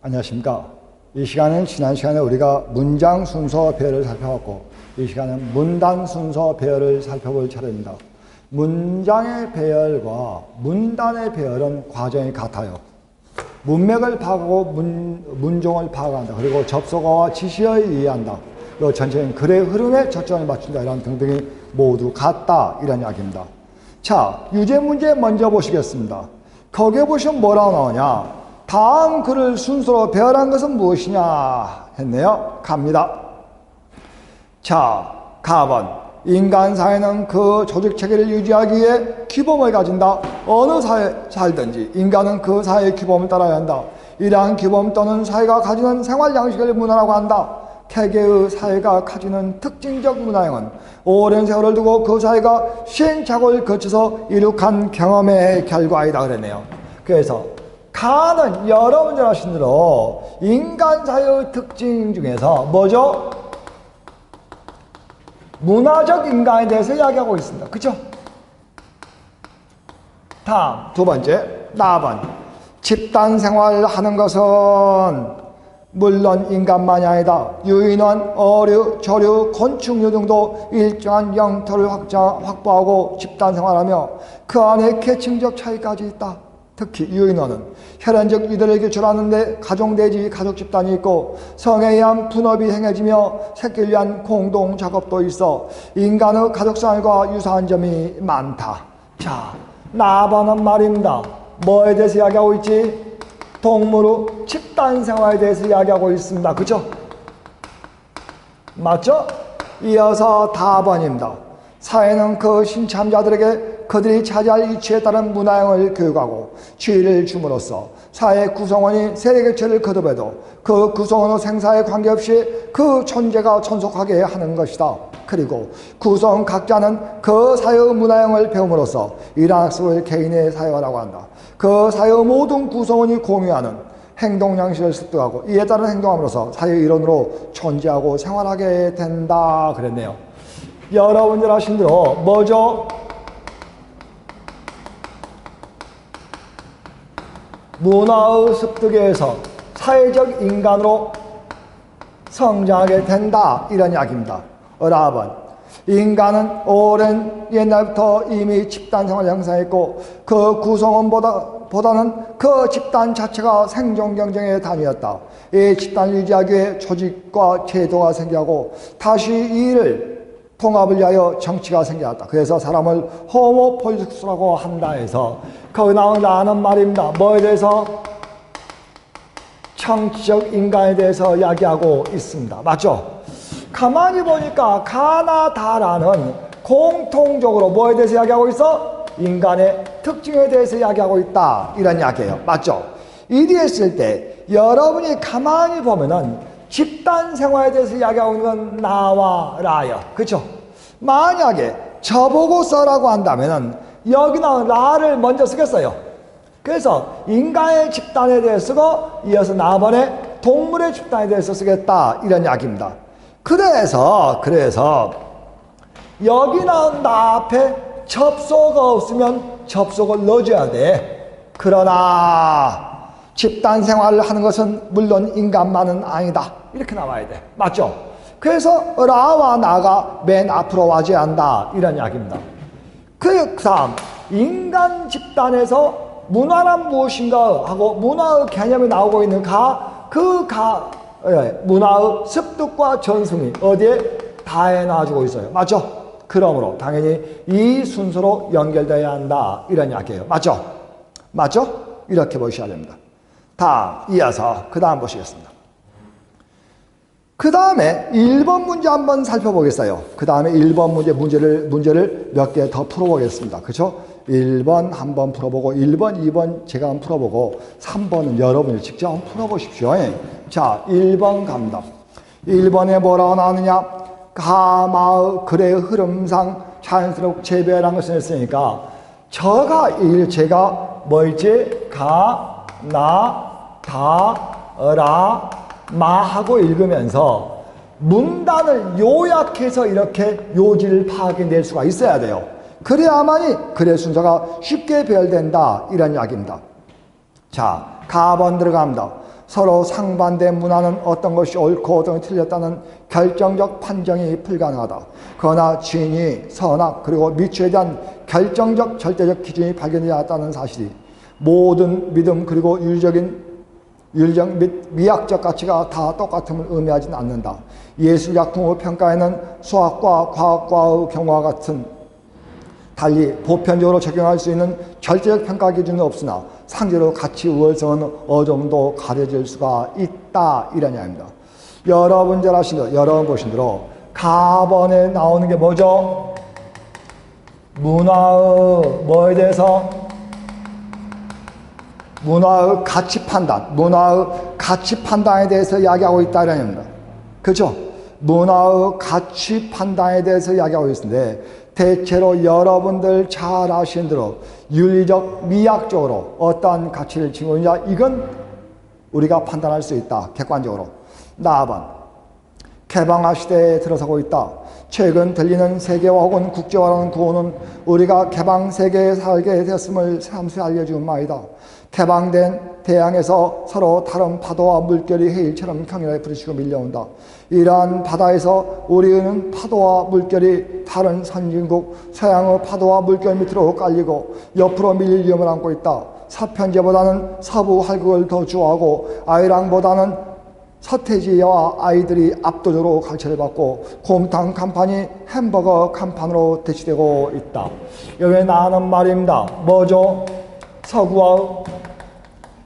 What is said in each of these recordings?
안녕하십니까. 이 시간은 지난 시간에 우리가 문장 순서 배열을 살펴봤고, 이 시간은 문단 순서 배열을 살펴볼 차례입니다. 문장의 배열과 문단의 배열은 과정이 같아요. 문맥을 파악하고 문종을 파악한다. 그리고 접속어와 지시어에 이해한다. 그리고 전체적인 글의 흐름에 초점을 맞춘다. 이런 등등이 모두 같다. 이런 이야기입니다. 자, 유제 문제 먼저 보시겠습니다. 거기에 보시면 뭐라고 나오냐? 다음 글을 순서로 배열한 것은 무엇이냐 했네요. 갑니다. 자, 가번. 인간 사회는 그 조직 체계를 유지하기 위해 규범을 가진다. 어느 사회에 살든지 인간은 그 사회의 규범을 따라야 한다. 이러한 규범 또는 사회가 가지는 생활 양식을 문화라고 한다. 개개의 사회가 가지는 특징적 문화형은 오랜 세월을 두고 그 사회가 시행착오를 거쳐서 이룩한 경험의 결과이다 그랬네요. 그래서 가는 여러분들 아신 대로 인간 사회의 특징 중에서 뭐죠? 문화적 인간에 대해서 이야기하고 있습니다. 그죠? 다음 두 번째 나번. 집단 생활을 하는 것은 물론 인간만이 아니다. 유인원, 어류, 조류, 곤충류 등도 일정한 영토를 확보하고 집단 생활하며 그 안에 계층적 차이까지 있다. 특히 유인원은 혈연적 유대를 기초하는데 가정대지 가족 집단이 있고 성에 의한 분업이 행해지며 새끼를 위한 공동 작업도 있어 인간의 가족생활과 유사한 점이 많다. 자, 나번은 말입니다. 뭐에 대해서 이야기하고 있지? 동물의 집단 생활에 대해서 이야기하고 있습니다. 그죠? 맞죠? 이어서 다번입니다. 사회는 그 신참자들에게 그들이 차지할 위치에 따른 문화형을 교육하고 지위를 줌으로써 사회 구성원이 세계체를 거듭해도 그 구성원의 생사에 관계없이 그 존재가 존속하게 하는 것이다. 그리고 구성원 각자는 그 사회의 문화형을 배움으로써 이러한 학습을 개인의 사회화라고 한다. 그 사회의 모든 구성원이 공유하는 행동 양식을 습득하고 이에 따른 행동함으로써 사회의 일원으로 존재하고 생활하게 된다 그랬네요. 여러분들 아신 대로 뭐죠? 문화의 습득에 의해서 사회적 인간으로 성장하게 된다 이런 이야기입니다. 라번. 인간은 오랜 옛날부터 이미 집단 생활을 형성했고 그 구성원보다는 그 집단 자체가 생존 경쟁의 단위였다. 이 집단을 유지하기 위해 조직과 제도가 생겨하고 다시 이 일을 통합을 위하여 정치가 생겨났다. 그래서 사람을 호모폴리스라고 한다 해서 거기 나오는 말입니다. 뭐에 대해서? 정치적 인간에 대해서 이야기하고 있습니다. 맞죠? 가만히 보니까 가나 다라는 공통적으로 뭐에 대해서 이야기하고 있어? 인간의 특징에 대해서 이야기하고 있다. 이런 이야기예요. 맞죠? 이리 했을 때 여러분이 가만히 보면은 집단 생활에 대해서 이야기하고 있는 건 나와 라요. 그렇죠? 만약에 저보고 써라고 한다면은 여기 나온 라를 먼저 쓰겠어요. 그래서 인간의 집단에 대해서 쓰고 이어서 나번에 동물의 집단에 대해서 쓰겠다. 이런 이야기입니다. 그래서 여기 나온 나 앞에 접속어 없으면 접속을 넣어줘야 돼. 그러나 집단 생활을 하는 것은 물론 인간만은 아니다. 이렇게 나와야 돼. 맞죠? 그래서 라와 나가 맨 앞으로 와줘야 한다. 이런 이야기입니다. 그 다음 인간 집단에서 문화란 무엇인가 하고 문화의 개념이 나오고 있는 문화의 습득과 전승이 어디에? 다에 나와주고 있어요. 맞죠? 그러므로 당연히 이 순서로 연결되어야 한다. 이런 이야기예요. 맞죠? 맞죠? 이렇게 보셔야 됩니다. 다음 이어서 그 다음 보시겠습니다. 그 다음에 1번 문제 한번 살펴보겠어요. 그 다음에 1번 문제를 몇 개 더 풀어보겠습니다. 그렇죠? 1번 한번 풀어보고 1번, 2번 제가 한번 풀어보고 3번은 여러분이 직접 한번 풀어보십시오. 자, 1번 갑니다. 1번에 뭐라고 나오느냐? 가마의 글의 흐름상 자연스럽게 재배열한 것을 했으니까 제가 뭐였지? 가, 나, 다, 라, 마 하고 읽으면서 문단을 요약해서 이렇게 요지를 파악해낼 수가 있어야 돼요. 그래야만이 글의 순서가 쉽게 배열된다. 이런 이야기입니다. 자, 가번 들어갑니다. 서로 상반된 문화는 어떤 것이 옳고 어떤 것이 틀렸다는 결정적 판정이 불가능하다. 그러나 진위, 선악, 그리고 미추에 대한 결정적 절대적 기준이 발견되지 않았다는 사실이 모든 믿음 그리고 윤리적 및 미학적 가치가 다 똑같음을 의미하지는 않는다. 예술작품의 평가에는 수학과 과학과의 경우와 같은 달리 보편적으로 적용할 수 있는 절대적 평가 기준은 없으나 상대로 가치 우월성은 어느 정도 가려질 수가 있다. 이런 이야기입니다. 여러분 잘 아시는, 여러분 보신 대로 가번에 나오는 게 뭐죠? 문화의 뭐에 대해서? 문화의 가치 판단, 문화의 가치 판단에 대해서 이야기하고 있다. 이런 얘기입니다. 그렇죠? 문화의 가치 판단에 대해서 이야기하고 있는데 대체로 여러분들 잘 아시는 대로 윤리적, 미학적으로 어떠한 가치를 지니고 있느냐, 이건 우리가 판단할 수 있다. 객관적으로. 나아반 개방화 시대에 들어서고 있다. 최근 들리는 세계화 혹은 국제화라는 구호는 우리가 개방 세계에 살게 됐음을 새삼스레 알려주는 말이다. 개방된 대양에서 서로 다른 파도와 물결이 해일처럼 격렬하게 부딪히고 밀려온다. 이러한 바다에서 우리는 파도와 물결이 다른 선진국 서양의 파도와 물결 밑으로 깔리고 옆으로 밀릴 위험을 안고 있다. 서편제보다는 서부 활극을 더 좋아하고 아이랑보다는 서태지와 아이들이 압도적으로 갈채를 받고 곰탕 간판이 햄버거 간판으로 대치되고 있다. 여기에 나오는 말입니다. 뭐죠? 서구와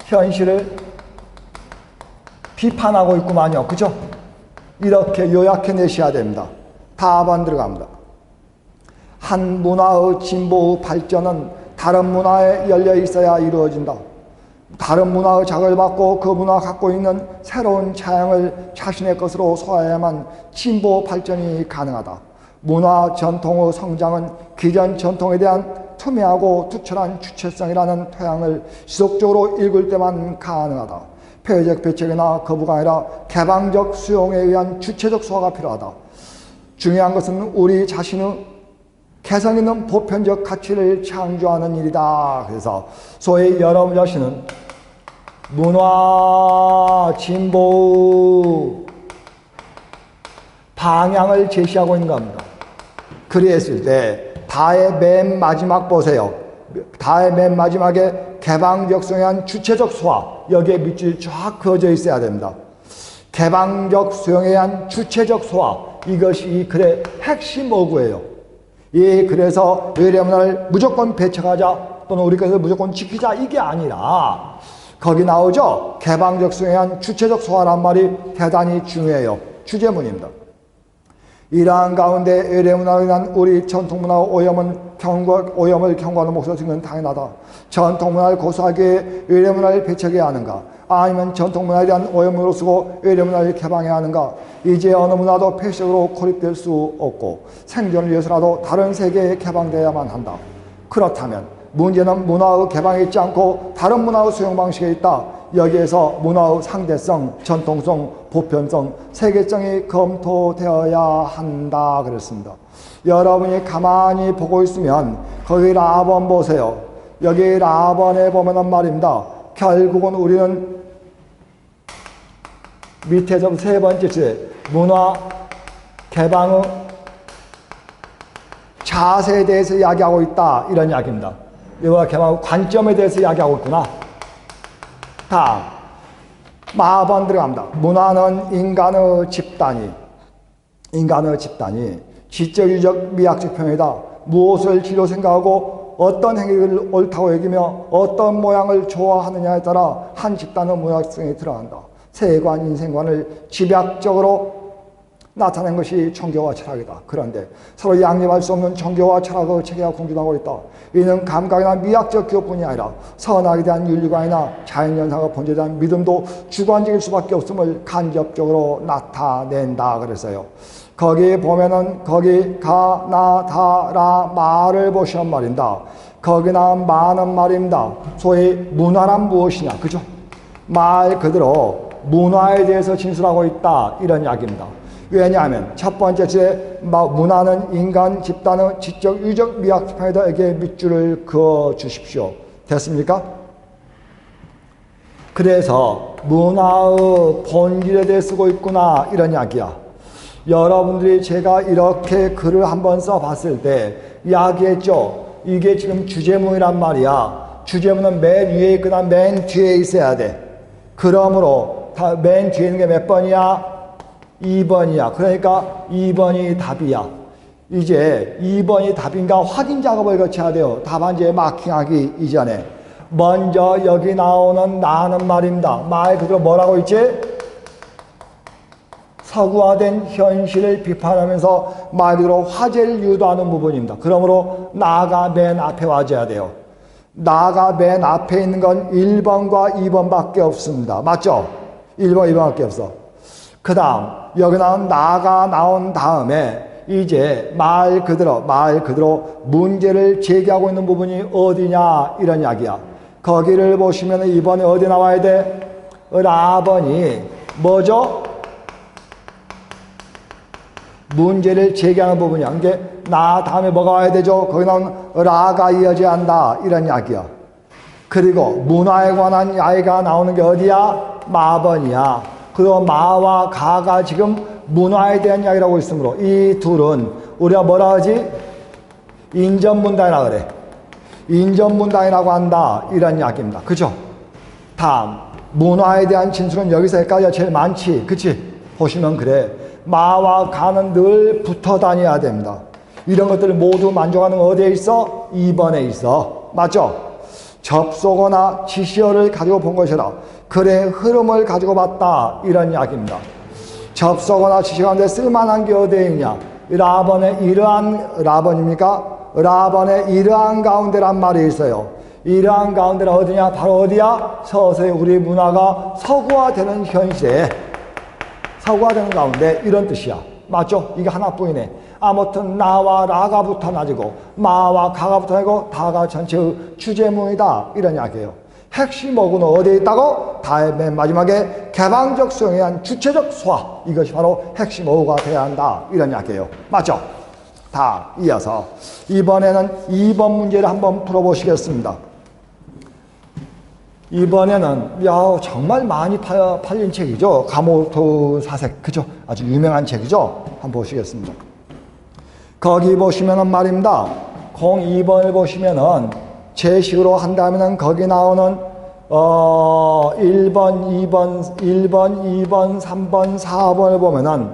현실을 비판하고 있구만요. 그죠? 이렇게 요약해 내셔야 됩니다. 답안 들어갑니다. 한 문화의 진보 발전은 다른 문화에 열려 있어야 이루어진다. 다른 문화의 자극을 받고 그 문화가 갖고 있는 새로운 차양을 자신의 것으로 소화해야만 진보 발전이 가능하다. 문화 전통의 성장은 기존 전통에 대한 투명하고 투철한 주체성이라는 토양을 지속적으로 읽을 때만 가능하다. 폐회적 배척이나 거부가 아니라 개방적 수용에 의한 주체적 소화가 필요하다. 중요한 것은 우리 자신의 개성 있는 보편적 가치를 창조하는 일이다. 그래서 소위 여러분 자신은 문화 진보 방향을 제시하고 있는 겁니다. 그랬을 때 다의 맨 마지막 보세요. 다의 맨 마지막에 개방적 수용한 주체적 소화, 여기에 밑줄이 쫙 그어져 있어야 됩니다. 개방적 수용에 의한 주체적 소화, 이것이 이 글의 핵심 어구예요. 이 글에서 외래문화를 무조건 배척하자 또는 우리 것을 무조건 지키자, 이게 아니라 거기 나오죠. 개방적 수용에 의한 주체적 소화란 말이 대단히 중요해요. 주제문입니다. 이러한 가운데 외래문화로 인한 우리 전통문화의 오염을 경고하는 목소리가 듣는 건 당연하다. 전통문화를 고수하기 위해 외래문화를 배척해야 하는가? 아니면 전통문화에 대한 오염으로 쓰고 외래문화를 개방해야 하는가? 이제 어느 문화도 폐쇄적으로 고립될 수 없고 생존을 위해서라도 다른 세계에 개방되어야만 한다. 그렇다면 문제는 문화의 개방에 있지 않고 다른 문화의 수용 방식에 있다. 여기에서 문화의 상대성, 전통성, 보편성, 세계성이 검토되어야 한다 그랬습니다. 여러분이 가만히 보고 있으면 거기 라번 보세요. 여기 라번에 보면은 말입니다. 결국은 우리는 밑에서 세 번째 주제 문화 개방의 자세에 대해서 이야기하고 있다. 이런 이야기입니다. 문화 개방의 관점에 대해서 이야기하고 있구나. 다음 마번 들어갑니다. 문화는 인간의 집단이 지적, 유적, 미학적 표현이다. 무엇을 지로 생각하고 어떤 행위를 옳다고 여기며 어떤 모양을 좋아하느냐에 따라 한 집단의 문화성이 들어간다. 세관, 인생관을 집약적으로 나타낸 것이 종교와 철학이다. 그런데 서로 양립할 수 없는 종교와 철학의 체계가 공존하고 있다. 이는 감각이나 미학적 기호뿐이 아니라 선악에 대한 윤리관이나 자연현상의 본질에 대한 믿음도 주관적일 수밖에 없음을 간접적으로 나타낸다 그랬어요. 거기 보면은 거기 가, 나, 다, 라, 마를 보시면 말입니다. 거기 나온 마는 말입니다. 소위 문화란 무엇이냐, 그죠? 말 그대로 문화에 대해서 진술하고 있다, 이런 이야기입니다. 왜냐하면 첫 번째 주제 문화는 인간 집단의 지적, 유적, 미학적 편에다에게 밑줄을 그어 주십시오. 됐습니까? 그래서 문화의 본질에 대해 쓰고 있구나 이런 이야기야. 여러분들이 제가 이렇게 글을 한번 써봤을 때 이야기했죠. 이게 지금 주제문이란 말이야. 주제문은 맨 위에 있거나 맨 뒤에 있어야 돼. 그러므로 맨 뒤에 있는 게 몇 번이야? 2번이야. 그러니까 2번이 답이야. 이제 2번이 답인가 확인 작업을 거쳐야 돼요. 답안지에 마킹하기 이전에. 먼저 여기 나오는 나는 말입니다. 말 그대로 뭐라고 있지? 서구화된 현실을 비판하면서 말 그대로 화제를 유도하는 부분입니다. 그러므로 나가 맨 앞에 와줘야 돼요. 나가 맨 앞에 있는 건 1번과 2번밖에 없습니다. 맞죠? 1번, 2번밖에 없어. 그 다음 여기 나온 나가 나온 다음에 이제 말 그대로 문제를 제기하고 있는 부분이 어디냐 이런 이야기야. 거기를 보시면 이번에 어디 나와야 돼? 라번이 뭐죠? 문제를 제기하는 부분이야. 이게 나 다음에 뭐가 와야 되죠? 거기 나온 라가 이어져야 한다 이런 이야기야. 그리고 문화에 관한 이야기가 나오는 게 어디야? 마번이야. 그리고 마와 가가 지금 문화에 대한 이야기를 하고 있으므로 이 둘은 우리가 뭐라 하지? 인전문단이라 그래. 인전문단이라고 한다 이런 이야기입니다. 그죠? 다음 문화에 대한 진술은 여기서 여기까지가 제일 많지. 그치? 보시면 그래. 마와 가는 늘 붙어 다녀야 됩니다. 이런 것들을 모두 만족하는 건 어디에 있어? 2번에 있어. 맞죠? 접속어나 지시어를 가지고 본 것이라 글의 흐름을 가지고 봤다 이런 이야기입니다. 접속어나 지시어 가운데 쓸만한 게 어디에 있냐? 라번의 이러한 라번입니까? 라번의 이러한 가운데란 말이 있어요. 이러한 가운데는 어디냐? 바로 어디야? 서서히 우리 문화가 서구화되는 현실에 서구화되는 가운데 이런 뜻이야. 맞죠? 이게 하나뿐이네. 아무튼 나와 라가 붙어가지고 마와 가가 붙어가지고 다가 전체의 주제문이다 이런 이야기예요. 핵심 어구는 어디에 있다고? 다의 맨 마지막에 개방적 수용에 의한 주체적 소화. 이것이 바로 핵심 어구가 돼야 한다 이런 이야기예요. 맞죠? 다 이어서 이번에는 2번 문제를 한번 풀어보시겠습니다. 이번에는 정말 많이 팔린 책이죠. 가모토 사색. 그죠? 아주 유명한 책이죠. 한번 보시겠습니다. 거기 보시면은 말입니다. 02번을 보시면은 제식으로 한다면은 거기 나오는 1번, 2번, 3번, 4번을 보면은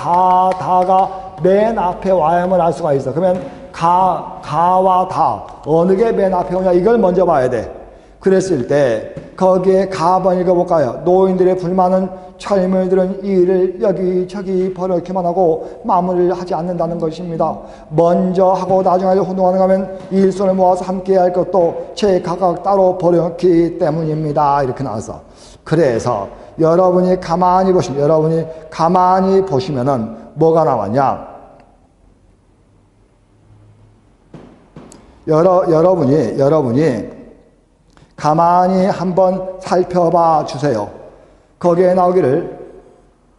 다가 맨 앞에 와야만 알 수가 있어. 그러면 가와 다 어느 게 맨 앞에 오냐 이걸 먼저 봐야 돼. 그랬을 때 거기에 가번 읽어볼까요? 노인들의 불만은 젊은이들은 일을 여기저기 버럭히만 하고 마무리를 하지 않는다는 것입니다. 먼저 하고 나중에 혼동하는가 하면 일손을 모아서 함께 할 것도 제 각각 따로 버렸기 때문입니다. 이렇게 나와서 그래서 여러분이 가만히 보시면은 뭐가 나왔냐? 여러분이 가만히 한번 살펴봐 주세요. 거기에 나오기를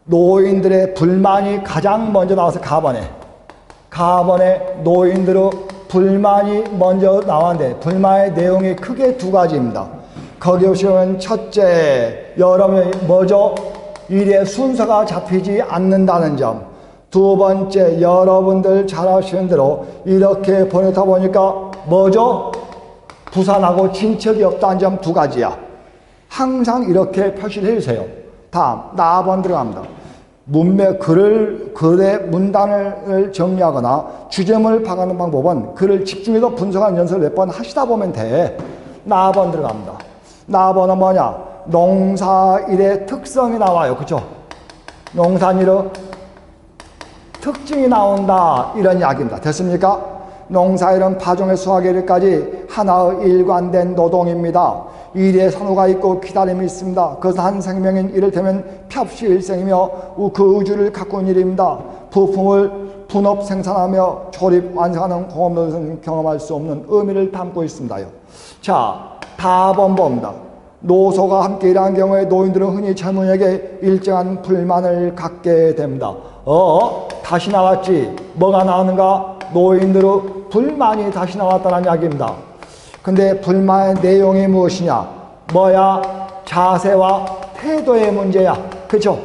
노인들의 불만이 가장 먼저 나와서 가번에 노인들의 불만이 먼저 나왔는데 불만의 내용이 크게 두 가지입니다. 거기 보시면 첫째, 여러분이 뭐죠? 일의 순서가 잡히지 않는다는 점. 두 번째, 여러분들 잘 아시는 대로 이렇게 보내다 보니까 뭐죠? 부산하고 친척이 없다는 점 두 가지야. 항상 이렇게 표시를 해주세요. 다음, 나번 들어갑니다. 글의 문단을 정리하거나 주제문을 파악하는 방법은 글을 집중해서 분석하는 연습을 몇 번 하시다 보면 돼. 나번 들어갑니다. 나번은 뭐냐? 농사일의 특성이 나와요. 그쵸? 농사일의 특징이 나온다. 이런 이야기입니다. 됐습니까? 농사일은 파종의 수확의 일까지 하나의 일관된 노동입니다. 일에 선호가 있고 기다림이 있습니다. 그것은 한 생명인 이를테면 펴시일생이며 그 의주를 가꾸는 일입니다. 부품을 분업 생산하며 조립 완성하는 공업노릇은 경험할 수 없는 의미를 담고 있습니다요. 자, 답은 봅니다. 노소가 함께 일하는 경우에 노인들은 흔히 젊은이에게 일정한 불만을 갖게 됩니다. 다시 나왔지. 뭐가 나오는가? 노인들의 불만이 다시 나왔다는 이야기입니다. 근데 불만의 내용이 무엇이냐? 뭐야? 자세와 태도의 문제야. 그렇죠?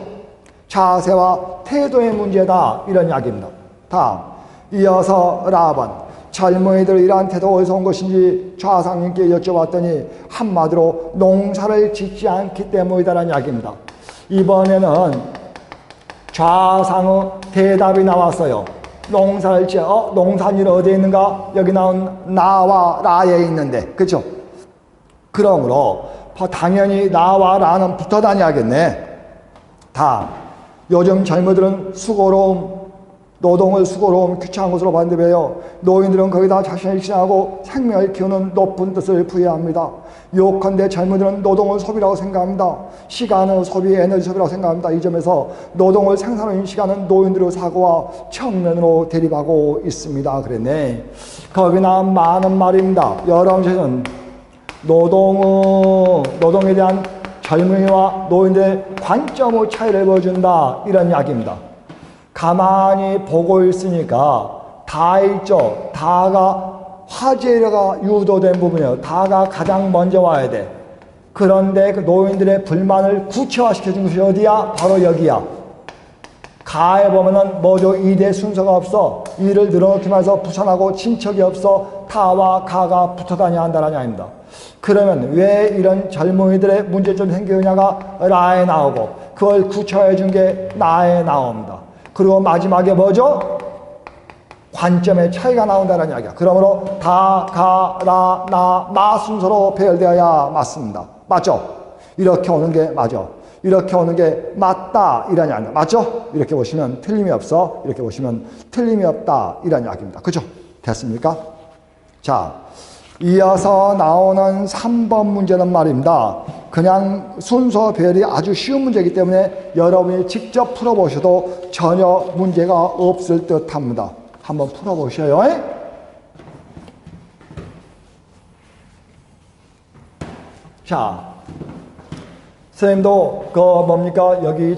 자세와 태도의 문제다. 이런 이야기입니다. 다음, 이어서 라반. 젊은이들 이러한 태도가 어디서 온 것인지 좌상님께 여쭤봤더니 한마디로 농사를 짓지 않기 때문이다라는 이야기입니다. 이번에는 좌상의 대답이 나왔어요. 농사를 지어, 농산일 어디에 있는가? 여기 나온 나와 라에 있는데, 그렇죠? 그러므로 당연히 나와 라는 붙어 다녀야겠네. 다음, 요즘 젊은이들은 수고로움, 노동을 수고로움 귀찮은 것으로 봤는데 왜요? 노인들은 거기다 자신을 희생하고 생명을 키우는 높은 뜻을 부여합니다. 요컨대 젊은이들은 노동을 소비라고 생각합니다. 시간은 소비, 에너지 소비라고 생각합니다. 이 점에서 노동을 생산하는 시간은 노인들의 사고와 청면으로 대립하고 있습니다. 그랬네. 거기나 많은 말입니다. 여러분들은 노동에 대한 젊은이와 노인들의 관점의 차이를 보여준다. 이런 이야기입니다. 가만히 보고 있으니까 다 있죠. 다가 화재가 유도된 부분이에요. 다가 가장 먼저 와야 돼. 그런데 그 노인들의 불만을 구체화시켜준 것이 어디야? 바로 여기야. 가에 보면은 뭐죠? 2대 순서가 없어. 이를 늘어놓기만 해서 부산하고 친척이 없어. 타와 가가 붙어 다녀야 한다는 아닙니다. 그러면 왜 이런 젊은이들의 문제점이 생기느냐가 라에 나오고 그걸 구체화해 준 게 나에 나옵니다. 그리고 마지막에 뭐죠? 관점의 차이가 나온다는 이야기야. 그러므로 다, 가, 라, 나, 마 순서로 배열되어야 맞습니다. 맞죠? 이렇게 오는 게 맞아. 이렇게 오는 게 맞다. 이런 이야기입니다. 맞죠? 이렇게 보시면 틀림이 없어. 이렇게 보시면 틀림이 없다. 이런 이야기입니다. 그죠? 됐습니까? 자, 이어서 나오는 3번 문제는 말입니다. 그냥 순서 배열이 아주 쉬운 문제이기 때문에 여러분이 직접 풀어보셔도 전혀 문제가 없을 듯 합니다. 한번 풀어보셔요. 자, 선생님도 여기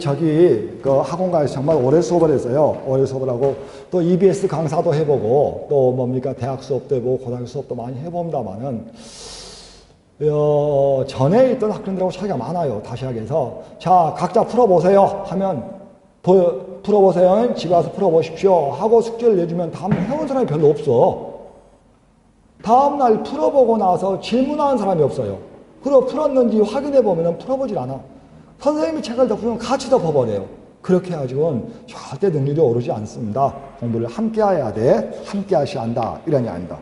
학원가에서 정말 오래 수업을 했어요. 오래 수업을 하고 또 EBS 강사도 해보고 또 대학 수업도 해보고 고등학교 수업도 많이 해봅니다만은 전에 있던 학생들하고 차이가 많아요. 다시 하기에서 자, 각자 풀어보세요 하면 풀어보세요. 집에 와서 풀어보십시오 하고 숙제를 내주면 다음 해온 사람이 별로 없어. 다음날 풀어보고 나서 질문하는 사람이 없어요. 그리고 풀었는지 확인해보면 풀어보질 않아. 선생님이 책을 덮으면 같이 덮어버려요. 그렇게 해가지고는 절대 능률이 오르지 않습니다. 공부를 함께 해야 돼. 함께 하셔야 한다. 이런 게 아닙니다.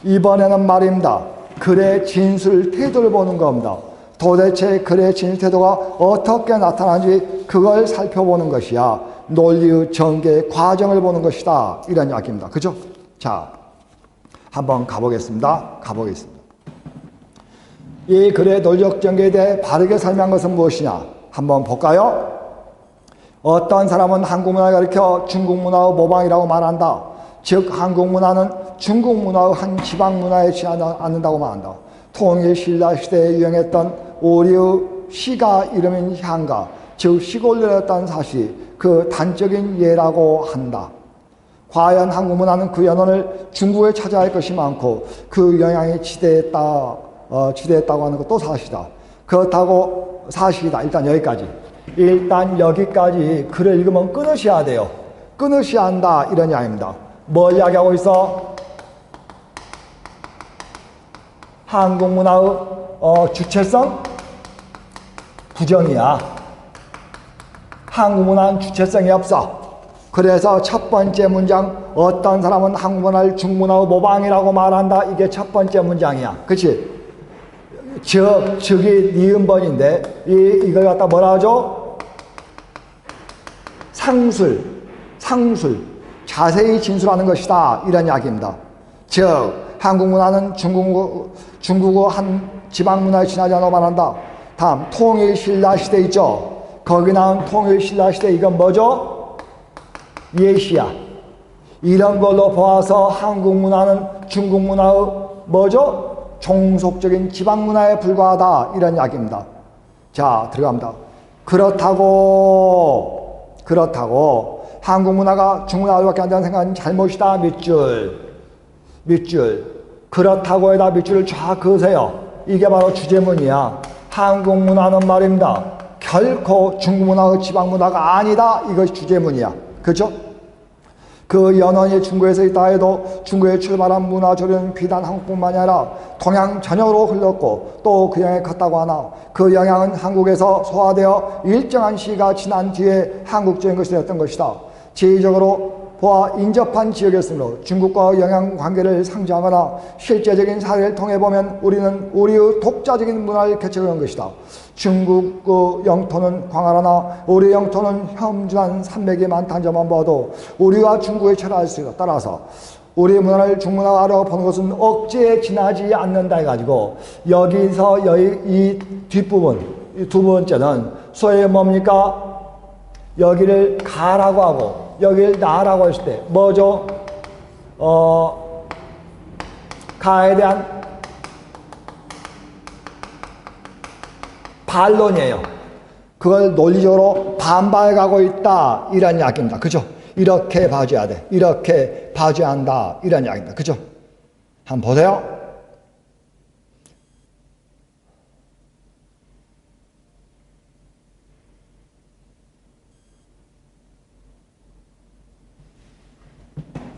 이번에는 말입니다. 글의 진술 태도를 보는 겁니다. 도대체 글의 진술 태도가 어떻게 나타나는지 그걸 살펴보는 것이야. 논리의 전개 과정을 보는 것이다. 이런 이야기입니다. 그죠? 자, 한번 가보겠습니다. 이 글의 논리적 전개에 대해 바르게 설명한 것은 무엇이냐? 한번 볼까요? 어떤 사람은 한국 문화를 가리켜 중국 문화의 모방이라고 말한다. 즉 한국 문화는 중국 문화의 한 지방 문화에 지나지 않는다고 말한다. 통일 신라 시대에 유행했던 우리의 시가 이름인 향가, 즉 시골이었다는 사실이 그 단적인 예라고 한다. 과연 한국 문화는 그 연원을 중국에 찾아야 할 것이 많고 그 영향이 지대했다고 하는 것도 사실이다. 그렇다고 사실이다. 일단 여기까지 글을 읽으면 끊으셔야 돼요. 끊으셔야 한다. 이런 이야기입니다. 뭘 이야기하고 있어? 한국 문화의 주체성? 부정이야. 한국 문화는 주체성이 없어. 그래서 첫 번째 문장, 어떤 사람은 한국 문화를 중국 문화의 모방이라고 말한다. 이게 첫 번째 문장이야. 그치? 즉이 니은번인데 이걸 갖다 뭐라 하죠? 상술 자세히 진술하는 것이다. 이런 이야기입니다. 즉 한국 문화는 중국의 한 지방 문화에 지나지 않아 말한다. 다음 통일 신라 시대 있죠? 거기 나온 통일 신라 시대 이건 뭐죠? 예시야. 이런 걸로 보아서 한국 문화는 중국 문화의 뭐죠? 종속적인 지방 문화에 불과하다. 이런 이야기입니다. 자, 들어갑니다. 그렇다고 한국 문화가 중국 문화밖에 안 된다는 생각은 잘못이다. 밑줄. 그렇다고 해다 밑줄을 쫙 그으세요. 이게 바로 주제문이야. 한국 문화는 말입니다. 결코 중국 문화의 지방 문화가 아니다. 이것이 주제문이야. 그죠? 그 연원이 중국에서 있다 해도 중국에 출발한 문화조류는 비단 한국뿐만이 아니라 동양 전역으로 흘렀고 또 그 영향이 컸다고 하나 그 영향은 한국에서 소화되어 일정한 시기가 지난 뒤에 한국적인 것이 되었던 것이다. 지리적으로 보아 인접한 지역이었으므로 중국과 영향 관계를 상정하거나 실제적인 사례를 통해 보면 우리는 우리의 독자적인 문화를 개척한 것이다. 중국 영토는 광활하나 우리 영토는 험준한 산맥이 많다는 점만 봐도 우리가 중국의 철학을 알 수 있다. 따라서 우리 문화를 중문화가 알아보는 것은 억지에 지나지 않는다 해가지고 여기서 이 뒷부분 이 두 번째는 소위 뭡니까? 여기를 가라고 하고 여기를 나라고 했을 때 뭐죠? 가에 대한 반론이에요. 그걸 논리적으로 반발하고 있다 이런 이야기입니다. 그죠? 이렇게 봐줘야 돼. 이렇게 봐줘야 한다 이런 이야기입니다. 그죠? 한번 보세요.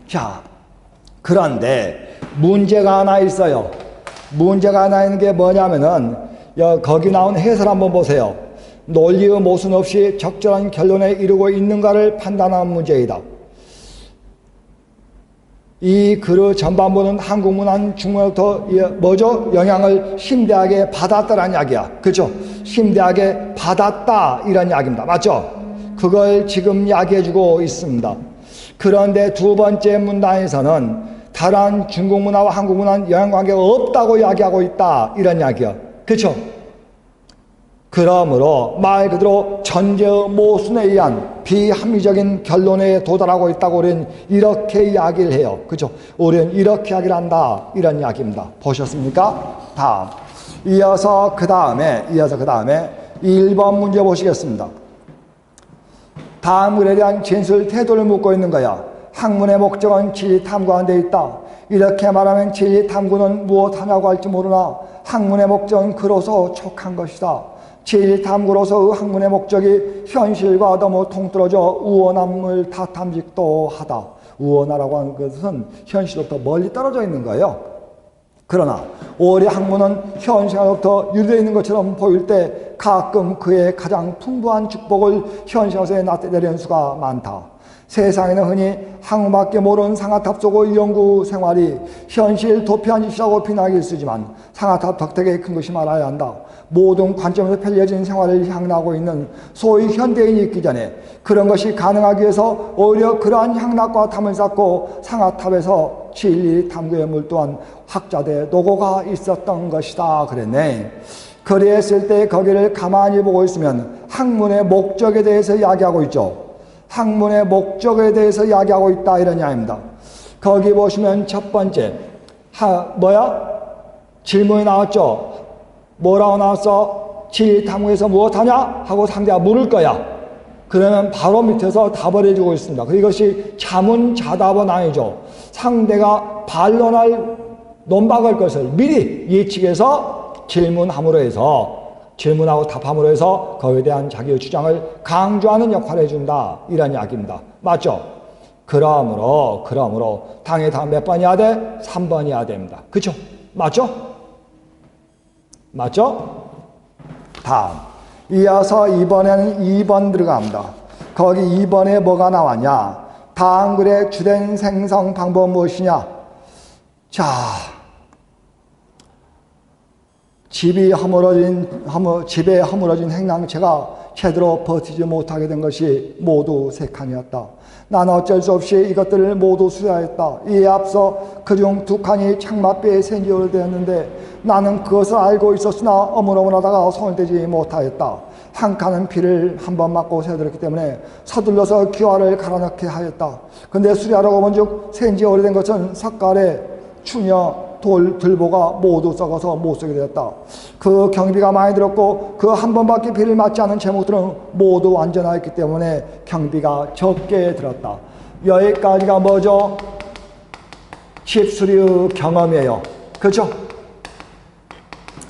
자, 그런데 문제가 하나 있어요. 문제가 하나 있는 게 뭐냐면은 거기 나온 해설 한번 보세요. 논리의 모순 없이 적절한 결론에 이르고 있는가를 판단하는 문제이다. 이 글의 전반부는 한국 문화는 중국으로부터 뭐죠? 영향을 심대하게 받았다라는 이야기야. 그렇죠? 심대하게 받았다 이런 이야기입니다. 맞죠? 그걸 지금 이야기해주고 있습니다. 그런데 두 번째 문단에서는 다른 중국 문화와 한국 문화는 영향관계가 없다고 이야기하고 있다 이런 이야기야. 그렇죠? 그러므로 말 그대로 전제의 모순에 의한 비합리적인 결론에 도달하고 있다고 우리는 이렇게 이야기를 해요. 그렇죠? 우리는 이렇게 이야기를 한다 이런 이야기입니다. 보셨습니까? 다음 이어서 그 다음에 1번 문제 보시겠습니다. 다음 글에 대한 진술 태도를 묻고 있는 거야. 학문의 목적은 진리 탐구하는 데 있다. 이렇게 말하면 진리 탐구는 무엇하냐고 할지 모르나 학문의 목적은 그로서 촉한 것이다. 진리 탐구로서의 학문의 목적이 현실과 너무 통떨어져 우원함을 다탐직도 하다. 우원하라고 하는 것은 현실로부터 멀리 떨어져 있는 거예요. 그러나 오히려 학문은 현실로부터 유리되어 있는 것처럼 보일 때 가끔 그의 가장 풍부한 축복을 현실에서 나타내려는 수가 많다. 세상에는 흔히 학문밖에 모르는 상아탑 속의 연구 생활이 현실 도피한 짓이라고 비난하기 쓰지만 상아탑 덕택에 큰 것이 말아야 한다. 모든 관점에서 편리해진 생활을 향락하고 있는 소위 현대인이 있기 전에 그런 것이 가능하기 위해서 오히려 그러한 향락과 탐을 쌓고 상아탑에서 진리 탐구에 몰두한 학자들의 노고가 있었던 것이다 그랬네. 그랬을 때 거기를 가만히 보고 있으면 학문의 목적에 대해서 이야기하고 있죠. 학문의 목적에 대해서 이야기하고 있다 이런 이야기입니다. 거기 보시면 첫 번째 질문이 나왔죠. 뭐라고 나왔어? 진리 탐구에서 무엇하냐? 하고 상대가 물을 거야. 그러면 바로 밑에서 답을 해주고 있습니다. 이것이 자문자답은 아니죠. 상대가 반론할 논박을 것을 미리 예측해서 질문하고 답함으로 해서 거기에 대한 자기의 주장을 강조하는 역할을 해준다 이런 이야기입니다. 맞죠? 그러므로 당의 다음 몇 번이어야 돼? 3번이어야 됩니다. 그렇죠? 맞죠? 다음 이어서 이번에는 2번 들어갑니다. 거기 2번에 뭐가 나왔냐? 다음 글의 주된 생성 방법 무엇이냐? 자, 집에 허물어진 행랑체가 제대로 버티지 못하게 된 것이 모두 세 칸이었다. 나는 어쩔 수 없이 이것들을 모두 수여했다. 이에 앞서 그중 2칸이 창맛배에 센 지 오래되었는데 나는 그것을 알고 있었으나 어물어물하다가 손을 대지 못하였다. 한 칸은 피를 한 번 맞고 새들었기 때문에 서둘러서 기와를 갈아넣게 하였다. 근데 수리하라고 본즉 센 지 오래된 것은 석가래, 추녀, 돌, 들보가 모두 썩어서 못 쓰게 되었다. 그 경비가 많이 들었고 그 한 번밖에 비를 맞지 않은 제목들은 모두 완전하였기 때문에 경비가 적게 들었다. 여기까지가 뭐죠? 집수리의 경험이에요. 그렇죠?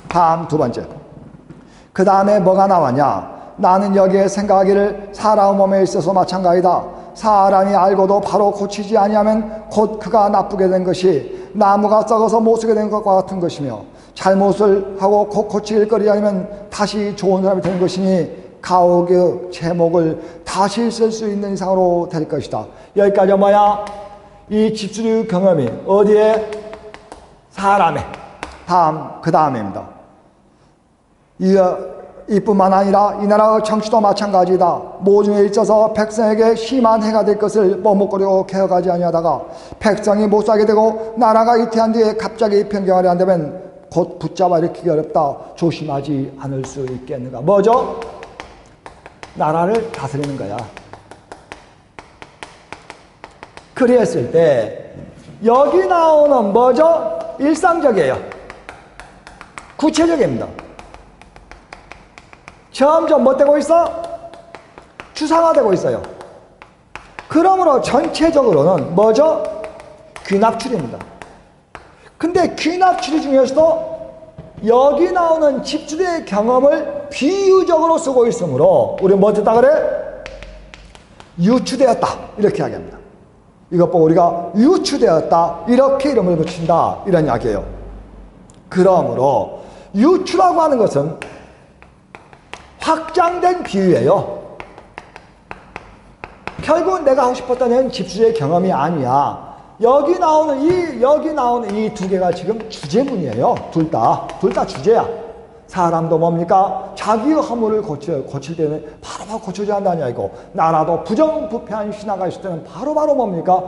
다음 두 번째. 그 다음에 뭐가 나왔냐? 나는 여기에 생각하기를 사람 몸에 있어서 마찬가지다. 사람이 알고도 바로 고치지 아니하면 곧 그가 나쁘게 된 것이 나무가 썩어서 못 쓰게 된 것과 같은 것이며 잘못을 하고 곧 고칠 거리 아니면 다시 좋은 사람이 되는 것이니 가옥의 제목을 다시 쓸 수 있는 이상으로 될 것이다. 여기까지 뭐야? 이 집수리 경험이 어디에? 사람에. 그 다음입니다. 이뿐만 아니라 이 나라의 정치도 마찬가지다. 모중에 있어서 백성에게 심한 해가 될 것을 머뭇거리고 개혁하지 아니하다가 백성이 못 살게 되고 나라가 이태한 뒤에 갑자기 변경하려 한다면 곧 붙잡아 일으키기 어렵다. 조심하지 않을 수 있겠는가. 뭐죠? 나라를 다스리는 거야. 그랬을 때 여기 나오는 뭐죠? 일상적이에요. 구체적입니다. 점점 뭐 되고 있어? 추상화되고 있어요. 그러므로 전체적으로는 뭐죠? 귀납출입니다. 근데 귀납출 중에서도 여기 나오는 집주리의 경험을 비유적으로 쓰고 있으므로 우리 뭐 됐다 그래? 유추되었다 이렇게 이야기합니다. 이것 보고 우리가 유추되었다 이렇게 이름을 붙인다 이런 이야기예요. 그러므로 유추라고 하는 것은 확장된 비유예요. 결국 내가 하고 싶었던 집주리의 경험이 아니야. 여기 나오는 이 두 개가 지금 주제문이에요. 둘 다 주제야. 사람도 뭡니까? 자기의 허물을 고칠 때는 바로바로 고쳐줘야 한다는 이야기고, 나라도 부정부패한 신하가 있을 때는 바로바로 뭡니까?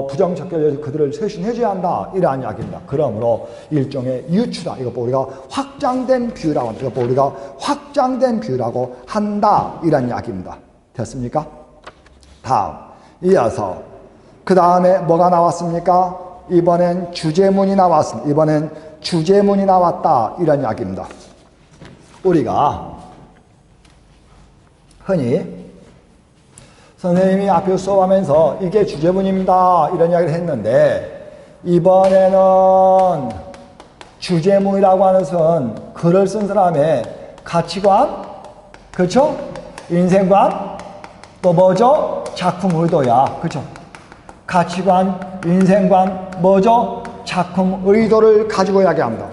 부정적결 그들을 쇄신해줘야 한다. 이러한 이야기입니다. 그러므로 일종의 유추다. 이거 우리가 확장된 비유라고 한다. 이거 우리가 확장된 비유라고 한다. 이런 이야기입니다. 됐습니까? 다음. 이어서 그 다음에 뭐가 나왔습니까? 이번엔 주제문이 나왔습니다. 이번엔 주제문이 나왔다. 이런 이야기입니다. 우리가 흔히 선생님이 앞에 수업하면서 이게 주제문입니다. 이런 이야기를 했는데, 이번에는 주제문이라고 하는 것은 글을 쓴 사람의 가치관, 그렇죠? 인생관, 또 뭐죠? 작품 의도야. 그렇죠? 가치관, 인생관, 뭐죠? 작품 의도를 가지고 이야기합니다.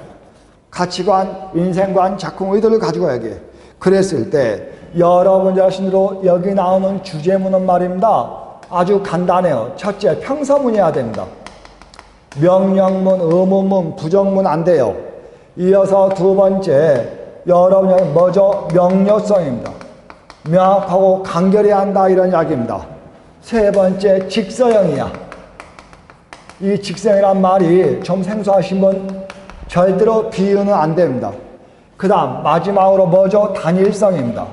가치관, 인생관, 작품 의도를 가지고 이야기해. 그랬을 때 여러분 자신으로 여기 나오는 주제문은 말입니다. 아주 간단해요. 첫째, 평서문이어야 됩니다. 명령문, 의문문, 부정문 안 돼요. 이어서 두 번째, 여러분이 뭐죠? 명료성입니다. 명확하고 간결해야 한다 이런 이야기입니다. 세 번째, 직서형이야. 이 직서형이란 말이 좀 생소하신 분 절대로 비유는 안 됩니다. 그 다음 마지막으로 뭐죠? 단일성입니다.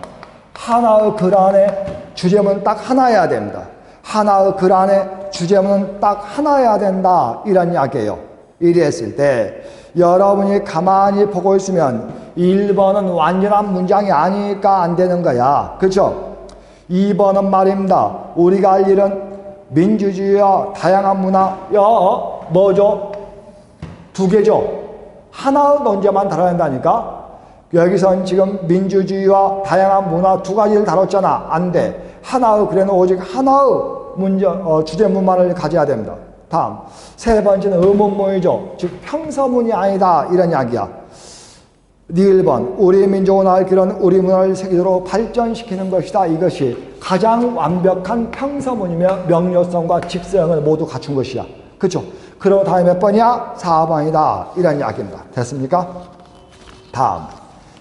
하나의 글 안에 주제문은 딱 하나여야 됩니다. 하나의 글 안에 주제문은 딱 하나여야 된다 이런 이야기예요. 이랬을 때 여러분이 가만히 보고 있으면 1번은 완전한 문장이 아니니까 안 되는 거야. 그렇죠? 2번은 말입니다. 우리가 할 일은 민주주의와 다양한 문화, 뭐죠? 두 개죠. 하나의 논제만 다뤄야 한다니까. 여기선 지금 민주주의와 다양한 문화 두 가지를 다뤘잖아. 안 돼. 하나의 글에는 오직 하나의 주제문만을 가져야 됩니다. 다음. 세 번째는 의문문이죠. 즉 평서문이 아니다. 이런 이야기야. 1번. 우리 민족의 나을 길은 우리 문화를 세계적으로 발전시키는 것이다. 이것이 가장 완벽한 평서문이며 명료성과 직서형을 모두 갖춘 것이야. 그렇죠? 그리고 다음에 몇 번이야? 4번이다. 이런 이야기입니다. 됐습니까? 다음.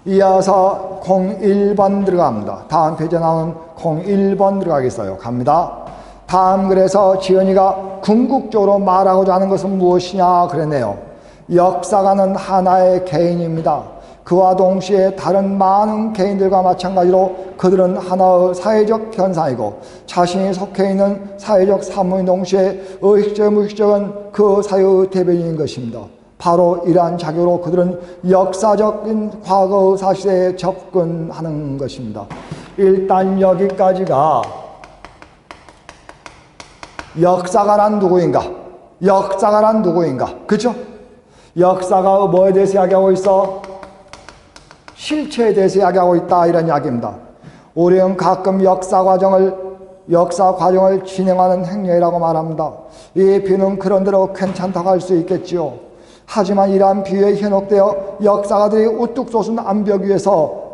이어서 01번 들어갑니다. 다음 페이지에 나오는 01번 들어가겠어요. 갑니다. 다음 글에서 지은이가 궁극적으로 말하고자 하는 것은 무엇이냐 그랬네요. 역사가는 하나의 개인입니다. 그와 동시에 다른 많은 개인들과 마찬가지로 그들은 하나의 사회적 현상이고 자신이 속해 있는 사회적 사무인 동시에 의식적 무의식적은 그 사회의 대변인 것입니다. 바로 이러한 작용으로 그들은 역사적인 과거의 사실에 접근하는 것입니다. 일단 여기까지가 역사가란 누구인가? 역사가란 누구인가? 그렇죠? 역사가 뭐에 대해서 이야기하고 있어? 실체에 대해서 이야기하고 있다 이런 이야기입니다. 우리는 가끔 역사 과정을 진행하는 행렬이라고 말합니다. 이 비유는 그런대로 괜찮다고 할 수 있겠지요. 하지만 이러한 비유에 현혹되어 역사가들이 우뚝 솟은 암벽 위에서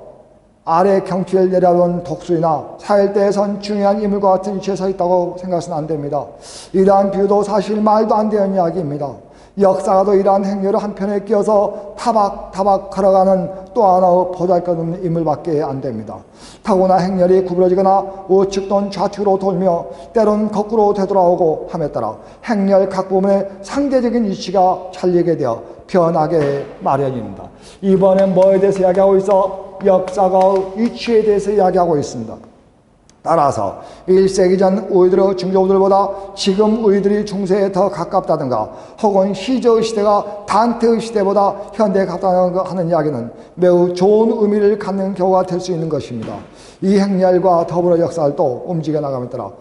아래 경치를 내려본 독수리나 사일대에선 중요한 인물과 같은 위치에 서 있다고 생각해서는 안 됩니다. 이러한 비유도 사실 말도 안 되는 이야기입니다. 역사가도 이러한 행렬을 한편에 끼어서 타박타박 걸어가는 또 하나의 보잘것없는 인물밖에 안 됩니다. 타고나 행렬이 구부러지거나 우측 또는 좌측으로 돌며 때론 거꾸로 되돌아오고 함에 따라 행렬 각 부분의 상대적인 위치가 잘리게 되어 변하게 마련입니다. 이번엔 뭐에 대해서 이야기하고 있어? 역사가의 위치에 대해서 이야기하고 있습니다. 따라서 1세기 전 우리들의 중조부들보다 지금 우리들이 중세에 더 가깝다든가 혹은 시저의 시대가 단테의 시대보다 현대에 가깝다는 하는 이야기는 매우 좋은 의미를 갖는 경우가 될 수 있는 것입니다. 이 행렬과 더불어 역사를 또 움직여 나감에 따라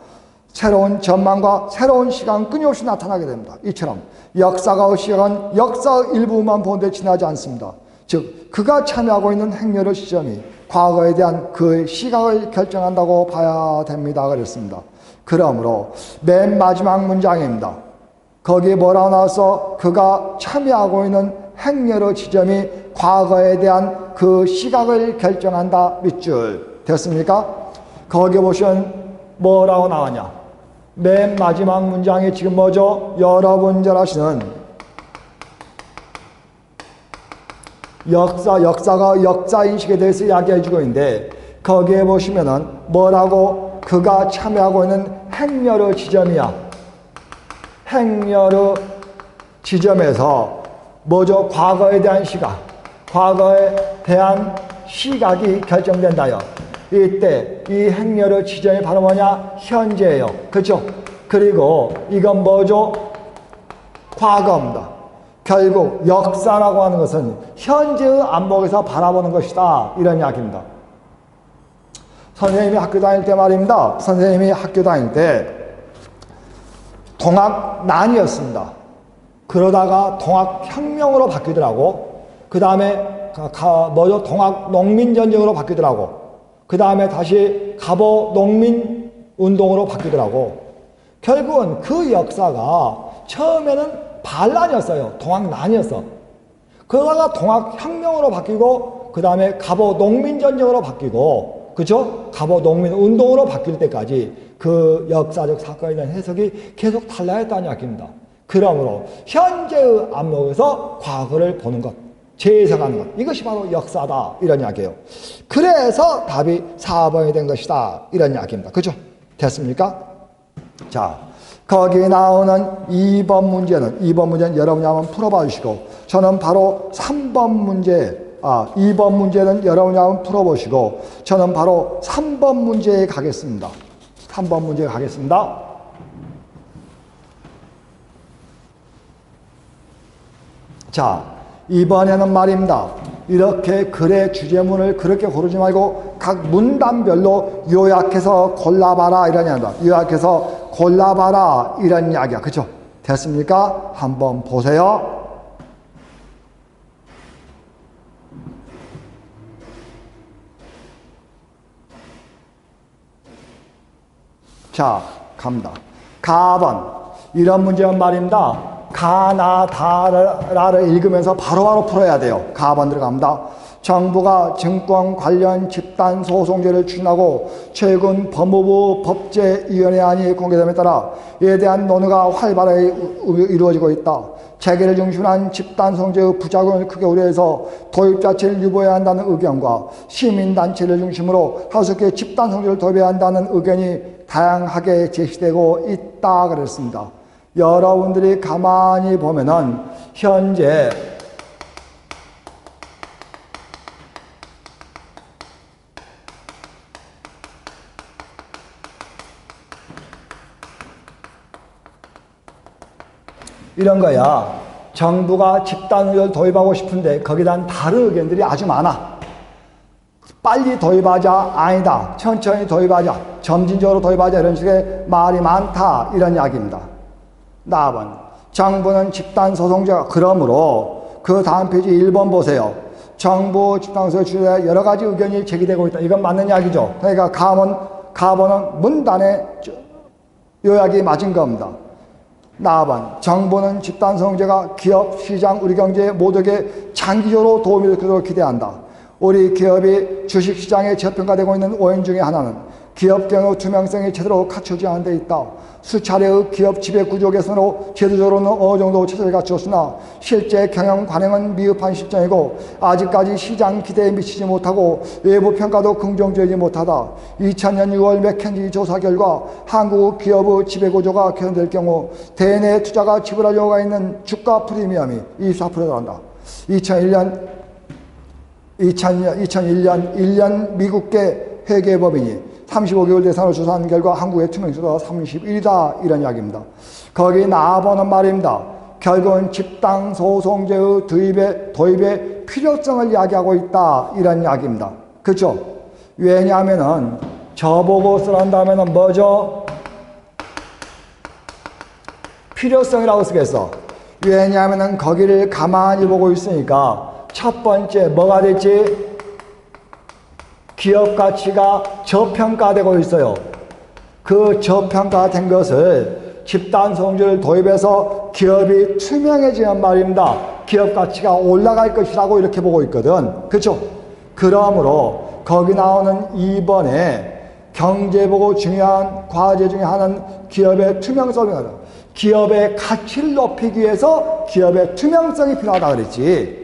새로운 전망과 새로운 시간 끊임없이 나타나게 됩니다. 이처럼 역사가의 시각은 역사의 일부만 보는데 지나지 않습니다. 즉 그가 참여하고 있는 행렬의 시점이 과거에 대한 그의 시각을 결정한다고 봐야 됩니다. 그랬습니다. 그러므로 맨 마지막 문장입니다. 거기에 뭐라고 나와서 그가 참여하고 있는 행렬의 지점이 과거에 대한 그 시각을 결정한다 밑줄 됐습니까? 거기에 보시면 뭐라고 나오냐? 맨 마지막 문장이 지금 뭐죠? 여러분 잘 아시는 역사가 역사인식에 대해서 이야기해주고 있는데 거기에 보시면은 뭐라고 그가 참여하고 있는 행렬의 지점이야. 행렬의 지점에서 뭐죠? 과거에 대한 시각. 과거에 대한 시각이 결정된다요. 이때 이 행렬의 지점이 바로 뭐냐? 현재예요. 그렇죠? 그리고 이건 뭐죠? 과거입니다. 결국 역사라고 하는 것은 현재의 안목에서 바라보는 것이다. 이런 이야기입니다. 선생님이 학교 다닐 때 말입니다. 선생님이 학교 다닐 때 동학난이었습니다. 그러다가 동학혁명으로 바뀌더라고. 그 다음에 뭐죠? 동학농민전쟁으로 바뀌더라고. 그 다음에 다시 갑오농민운동으로 바뀌더라고. 결국은 그 역사가 처음에는 반란이었어요. 동학난이었어. 그러다가 동학혁명으로 바뀌고 그 다음에 갑오농민전쟁으로 바뀌고 그죠? 갑오농민운동으로 바뀔 때까지 그 역사적 사건에 대한 해석이 계속 달라졌다는 이야기입니다. 그러므로 현재의 안목에서 과거를 보는 것, 재해석하는 것, 이것이 바로 역사다 이런 이야기예요. 그래서 답이 4번이 된 것이다 이런 이야기입니다. 그죠? 됐습니까? 자, 거기 나오는 2번 문제는 여러분이 한번 풀어봐 주시고 저는 바로 3번 문제 2번 문제는 여러분이 한번 풀어보시고 저는 바로 3번 문제에 가겠습니다. 3번 문제에 가겠습니다. 자, 이번에는 말입니다. 이렇게 글의 주제문을 그렇게 고르지 말고 각 문단별로 요약해서 골라봐라 이런 이야기입니다. 요약해서 골라봐라 이런 이야기야. 그렇죠? 됐습니까? 한번 보세요. 자, 갑니다. 가번. 이런 문제는 말입니다. 가나 다라를 읽으면서 바로바로 풀어야 돼요. 가번 들어갑니다. 정부가 증권 관련 집단 소송제를 추진하고 최근 법무부 법제위원회안이 공개됨에 따라 이에 대한 논의가 활발하게 이루어지고 있다. 재계를 중심으로 한 집단 소송제의 부작용을 크게 우려해서 도입 자체를 유보해야 한다는 의견과 시민단체를 중심으로 하수계 집단 소송제를 도입해야 한다는 의견이 다양하게 제시되고 있다 그랬습니다. 여러분들이 가만히 보면은 현재 이런 거야. 정부가 집단의료를 도입하고 싶은데 거기에 대한 다른 의견들이 아주 많아. 빨리 도입하자, 아니다. 천천히 도입하자, 점진적으로 도입하자 이런 식의 말이 많다 이런 이야기입니다. 나번 정부는 집단소송제가 그러므로 그 다음 페이지 1번 보세요. 정부 집단소의 주제에 여러 가지 의견이 제기되고 있다. 이건 맞는 이야기죠. 그러니까 가번은 문단의 요약이 맞은 겁니다. 나번 정부는 집단성제가 기업, 시장, 우리 경제 모두에게 장기적으로 도움이 될 것으로 기대한다. 우리 기업이 주식시장에 저평가되고 있는 원인 중에 하나는 기업 경영 투명성이 제대로 갖춰지지 않은 데 있다. 수차례의 기업 지배 구조 개선으로 제도적으로는 어느 정도 체제를 갖추었으나 실제 경영 관행은 미흡한 실정이고 아직까지 시장 기대에 미치지 못하고 외부 평가도 긍정적이지 못하다. 2000년 6월 맥켄지 조사 결과 한국 기업의 지배 구조가 개선될 경우 대내 투자가 지불할 여유가 있는 주가 프리미엄이 24%에 달한다. 2001년 1년 미국계 회계법인이 35개월 대상을 조사한 결과 한국의 투명성도가 31이다. 이런 이야기입니다. 거기 나아보는 말입니다. 결국은 집단소송제의 도입의 필요성을 이야기하고 있다. 이런 이야기입니다. 그렇죠? 왜냐하면은 저보고 쓰란다면은 뭐죠? 필요성이라고 쓰겠어. 왜냐하면은 거기를 가만히 보고 있으니까 첫 번째 뭐가 됐지? 기업 가치가 저평가되고 있어요. 그 저평가된 것을 집단소송제를 도입해서 기업이 투명해지는 말입니다. 기업 가치가 올라갈 것이라고 이렇게 보고 있거든. 그렇죠? 그러므로 거기 나오는 2번에 경제보고 중요한 과제 중에 하나는 기업의 투명성이다. 기업의 가치를 높이기 위해서 기업의 투명성이 필요하다 그랬지.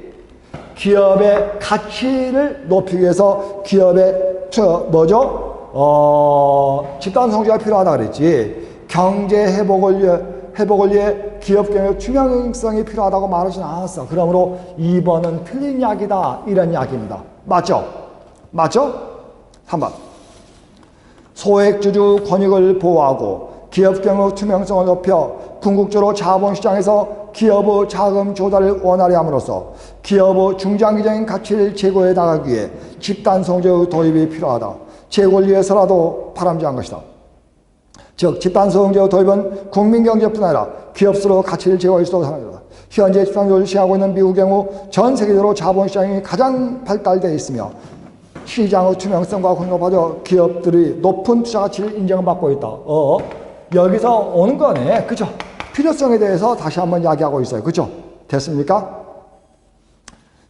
기업의 가치를 높이기 위해서 기업의 집단성장이 필요하다 그랬지. 경제 회복을 위해 기업 경영 투명성이 필요하다고 말하진 않았어. 그러므로 2번은 틀린 이야기다. 이런 이야기입니다. 맞죠? 맞죠? 3번. 소액주주 권익을 보호하고 기업 경영 투명성을 높여 궁극적으로 자본시장에서 기업의 자금 조달을 원활히 함으로써 기업의 중장기적인 가치를 제고해 나가기 위해 집단소송제의 도입이 필요하다. 제고를 위해서라도 바람직한 것이다. 즉 집단소송제의 도입은 국민경제뿐 아니라 기업수로 가치를 제고할 수 있도록 하다. 현재 집단소송제를 시행하고 있는 미국의 경우 전 세계적으로 자본시장이 가장 발달되어 있으며 시장의 투명성과 공급하여 기업들이 높은 투자가치를 인정받고 있다. 여기서 오는 거네. 그죠? 필요성에 대해서 다시 한번 이야기하고 있어요. 그죠? 됐습니까?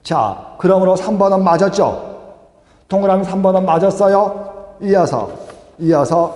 자, 그러므로 3번은 맞았죠? 동그라미 3번은 맞았어요? 이어서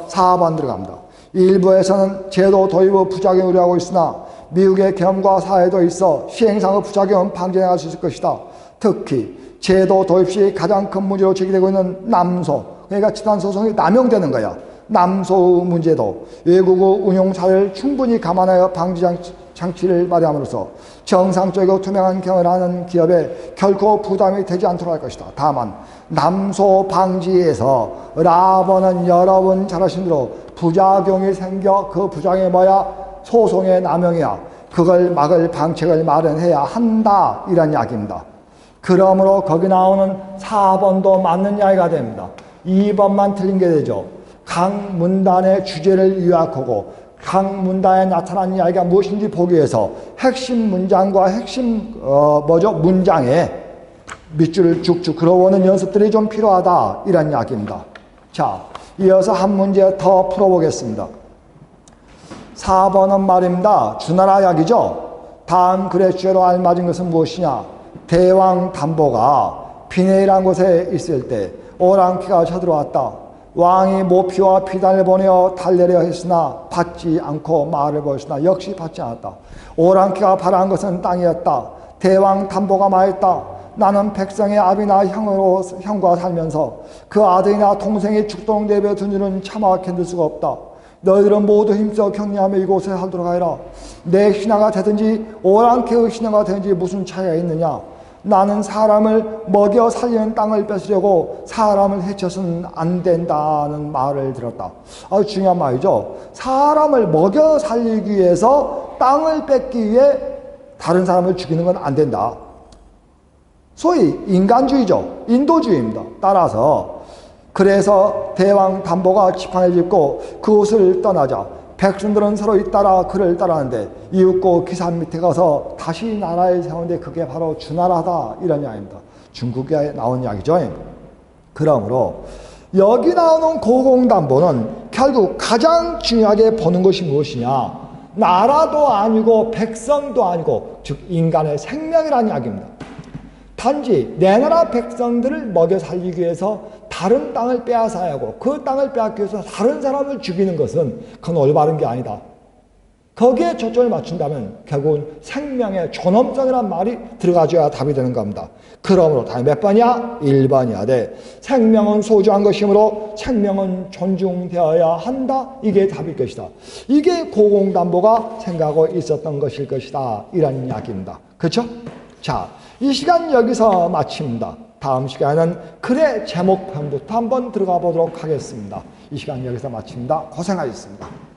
4번 들어갑니다. 일부에서는 제도 도입의 부작용을 우려하고 있으나 미국의 경험과 사회도 있어 시행상의 부작용은 방지해갈 수 있을 것이다. 특히 제도 도입 시 가장 큰 문제로 제기되고 있는 남소, 그러니까 집단소송이 남용되는 거야. 남소 문제도 외국의 운용 사례를 충분히 감안하여 방지 장치를 마련함으로써 정상적이고 투명한 경영을 하는 기업에 결코 부담이 되지 않도록 할 것이다. 다만 남소 방지에서 라버는 여러분 잘 아시는 대로 부작용이 생겨 그 부작용이 뭐야? 소송의 남용이야. 그걸 막을 방책을 마련해야 한다. 이런 이야기입니다. 그러므로 거기 나오는 4번도 맞는 이야기가 됩니다. 2번만 틀린 게 되죠. 각 문단의 주제를 요약하고 각 문단에 나타난 이야기가 무엇인지 보기 위해서 핵심 문장과 핵심 문장에 밑줄을 쭉쭉 그려오는 연습들이 좀 필요하다. 이런 이야기입니다. 자, 이어서 한 문제 더 풀어보겠습니다. 4번은 말입니다. 주나라 이야기죠. 다음 글의 주제로 알맞은 것은 무엇이냐? 대왕 담보가 비내이라는 곳에 있을 때 오랑캐가 쳐들어왔다. 왕이 모피와 비단을 보내어 달래려 했으나 받지 않고 말을 보였으나 역시 받지 않았다. 오랑캐가 바라는 것은 땅이었다. 대왕 담보가 말했다. 나는 백성의 아비나 형과 살면서 그 아들이나 동생이 죽도록 내버려 둔 일은 차마 견딜 수가 없다. 너희들은 모두 힘써 격려하며 이곳에 살도록 하여라. 내 신하가 되든지 오랑캐의 신하가 되든지 무슨 차이가 있느냐? 나는 사람을 먹여 살리는 땅을 뺏으려고 사람을 해쳐서는 안 된다는 말을 들었다. 아주 중요한 말이죠. 사람을 먹여 살리기 위해서 땅을 뺏기 위해 다른 사람을 죽이는 건 안 된다. 소위 인간주의죠. 인도주의입니다. 따라서 그래서 대왕 담보가 지팡이를 짚고 그곳을 떠나자 백성들은 서로 잇따라 그를 따라하는데 이윽고 기산 밑에 가서 다시 나라를 세우는데 그게 바로 주나라다. 이런 이야기입니다. 중국에 나온 이야기죠. 그러므로 여기 나오는 고공담보는 결국 가장 중요하게 보는 것이 무엇이냐? 나라도 아니고 백성도 아니고 즉 인간의 생명이라는 이야기입니다. 단지 내 나라 백성들을 먹여 살리기 위해서 다른 땅을 빼앗아야 하고 그 땅을 빼앗기 위해서 다른 사람을 죽이는 것은 그건 올바른 게 아니다. 거기에 초점을 맞춘다면 결국은 생명의 존엄성이란 말이 들어가줘야 답이 되는 겁니다. 그러므로 다음에 몇 번이야? 1번이야 돼. 생명은 소중한 것이므로 생명은 존중되어야 한다. 이게 답일 것이다. 이게 고공담보가 생각하고 있었던 것일 것이다. 이런 이야기입니다. 그렇죠? 자, 이 시간 여기서 마칩니다. 다음 시간은 글의 제목편부터 한번 들어가 보도록 하겠습니다. 이 시간 여기서 마칩니다. 고생하셨습니다.